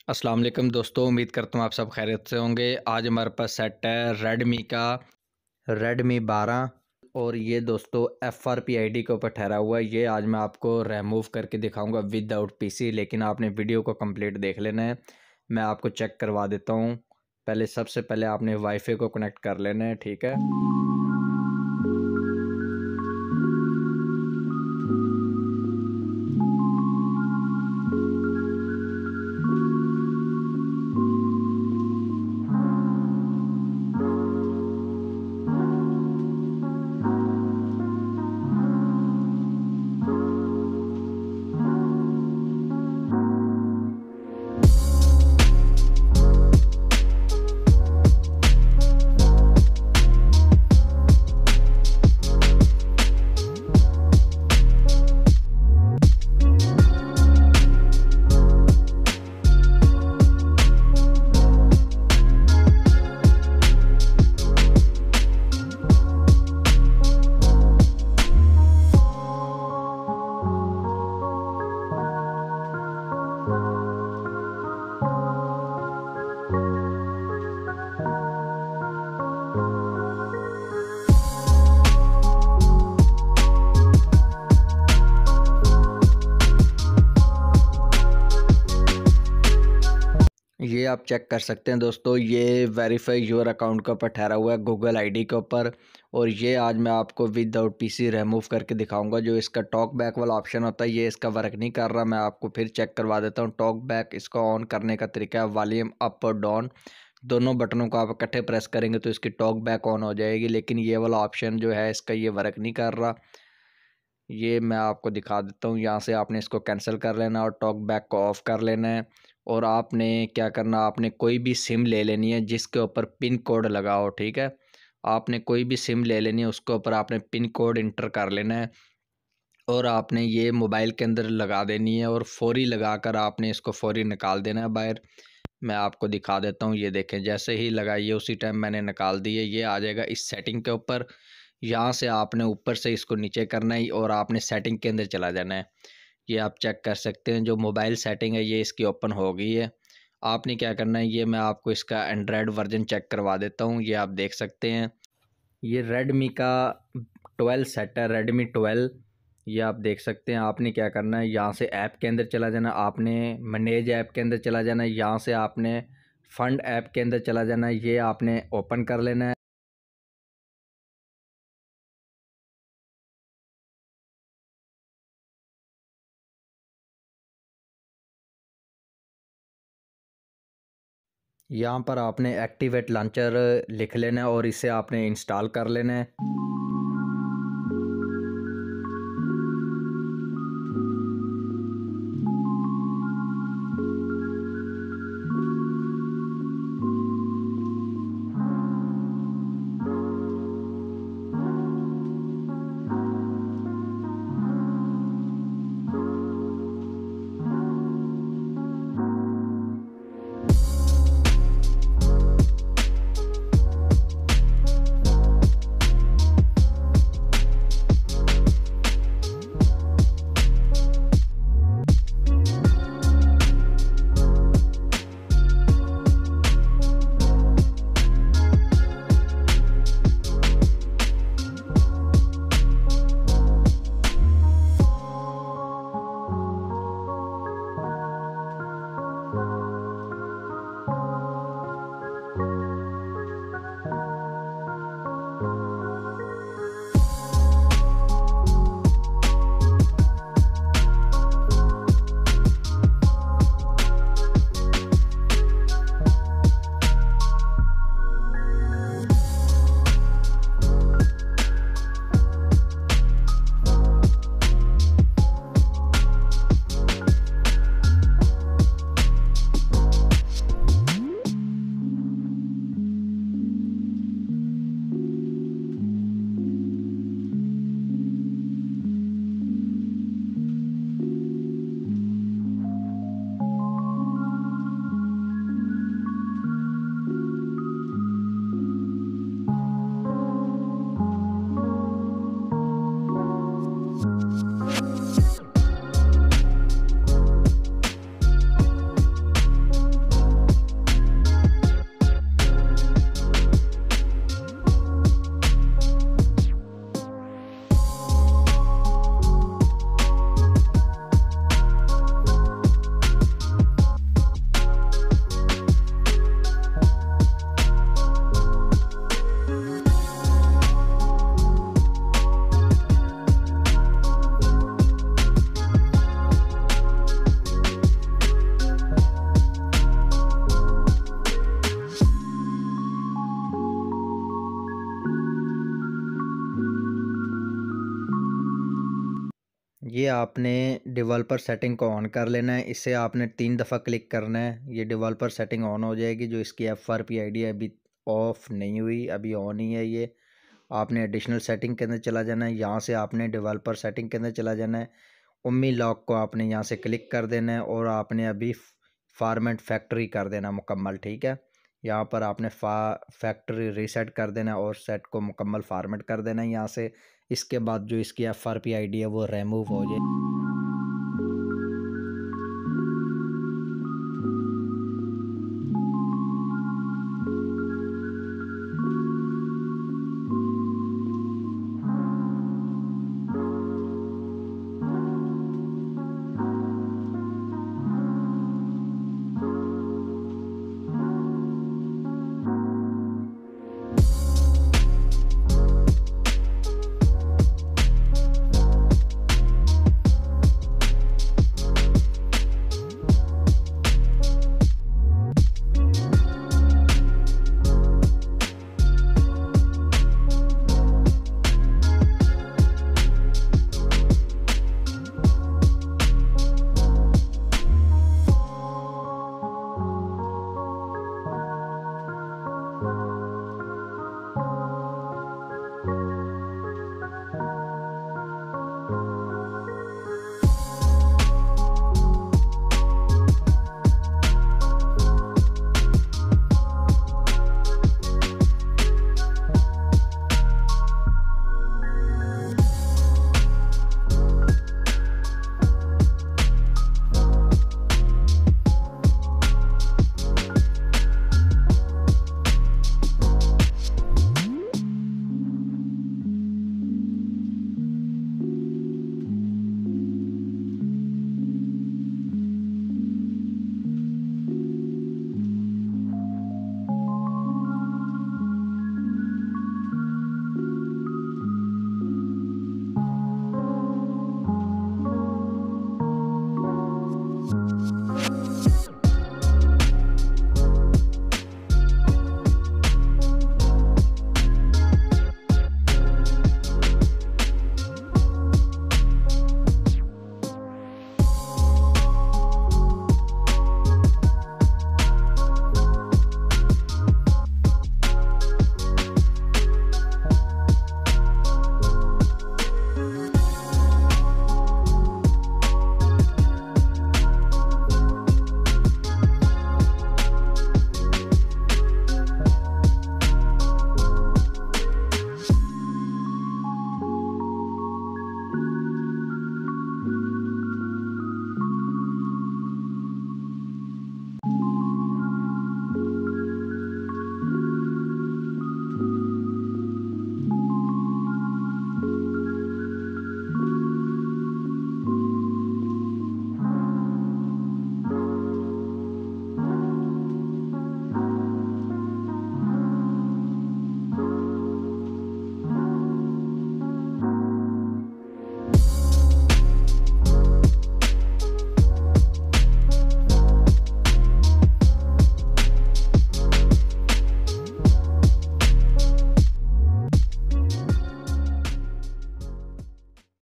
अस्सलाम वालेकुम दोस्तों, उम्मीद करता हूँ आप सब खैरियत से होंगे। आज हमारे पास सेट है रेडमी का रेडमी 12 और ये दोस्तों FRP ID के ऊपर ठहरा हुआ है। ये आज मैं आपको रिमूव करके दिखाऊंगा विदाउट पीसी, लेकिन आपने वीडियो को कंप्लीट देख लेना है। मैं आपको चेक करवा देता हूँ। सबसे पहले आपने वाईफाई को कनेक्ट कर लेना है, ठीक है। ये आप चेक कर सकते हैं दोस्तों, ये वेरीफाई योर अकाउंट के ऊपर ठहरा हुआ है गूगल आईडी के ऊपर। और ये आज मैं आपको विदाउट पीसी रिमूव करके दिखाऊंगा। जो इसका टॉक बैक वाला ऑप्शन होता है, ये इसका वर्क नहीं कर रहा। मैं आपको फिर चेक करवा देता हूँ। टॉक बैक इसको ऑन करने का तरीका है वॉल्यूम अप और डाउन, दोनों बटनों को आप इकट्ठे प्रेस करेंगे तो इसकी टॉक बैक ऑन हो जाएगी। लेकिन ये वाला ऑप्शन जो है इसका, ये वर्क नहीं कर रहा। ये मैं आपको दिखा देता हूँ। यहाँ से आपने इसको कैंसिल कर लेना और टॉक बैक को ऑफ़ कर लेना है। और आपने क्या करना, आपने कोई भी सिम ले लेनी है जिसके ऊपर पिन कोड लगा हो, ठीक है। आपने कोई भी सिम ले लेनी है, उसके ऊपर आपने पिन कोड इंटर कर लेना है और आपने ये मोबाइल के अंदर लगा देनी है और फौरी लगाकर आपने इसको फौरी निकाल देना है बाहर। मैं आपको दिखा देता हूँ। ये देखें, जैसे ही लगाइए उसी टाइम मैंने निकाल दी है। ये आ जाएगा इस सेटिंग के ऊपर। यहाँ से आपने ऊपर से इसको नीचे करना है और आपने सेटिंग के अंदर चला जाना है। ये आप चेक कर सकते हैं, जो मोबाइल सेटिंग है ये इसकी ओपन हो गई है। आपने क्या करना है, ये मैं आपको इसका एंड्रॉयड वर्जन चेक करवा देता हूँ। ये आप देख सकते हैं, ये रेडमी का 12 सेट है, रेडमी 12। ये आप देख सकते हैं। आपने क्या करना है, यहाँ से ऐप के अंदर चला जाना, आपने मैनेज ऐप के अंदर चला जाना है। यहाँ से आपने फंड ऐप के अंदर चला जाना है। ये आपने ओपन कर लेना है। यहाँ पर आपने एक्टिवेट लॉन्चर लिख लेना है और इसे आपने इंस्टॉल कर लेना है। आपने डेवलपर सेटिंग को ऑन कर लेना है। इसे आपने 3 दफ़ा क्लिक करना है, ये डेवलपर सेटिंग ऑन हो जाएगी। जो इसकी FRP आईडी है अभी ऑफ नहीं हुई, अभी ऑन ही है ये। आपने एडिशनल सेटिंग के अंदर चला जाना है, यहाँ से आपने डेवलपर सेटिंग के अंदर चला जाना है। उम्मी लॉक को आपने यहाँ से क्लिक कर देना है और आपने अभी फॉर्मेट फैक्ट्री कर देना मुकम्मल, ठीक है। यहाँ पर आपने फैक्ट्री रीसेट कर देना है और सेट को मुकम्मल फॉर्मेट कर देना है यहाँ से। इसके बाद जो इसकी FRP आईडी है वो रिमूव हो जाए।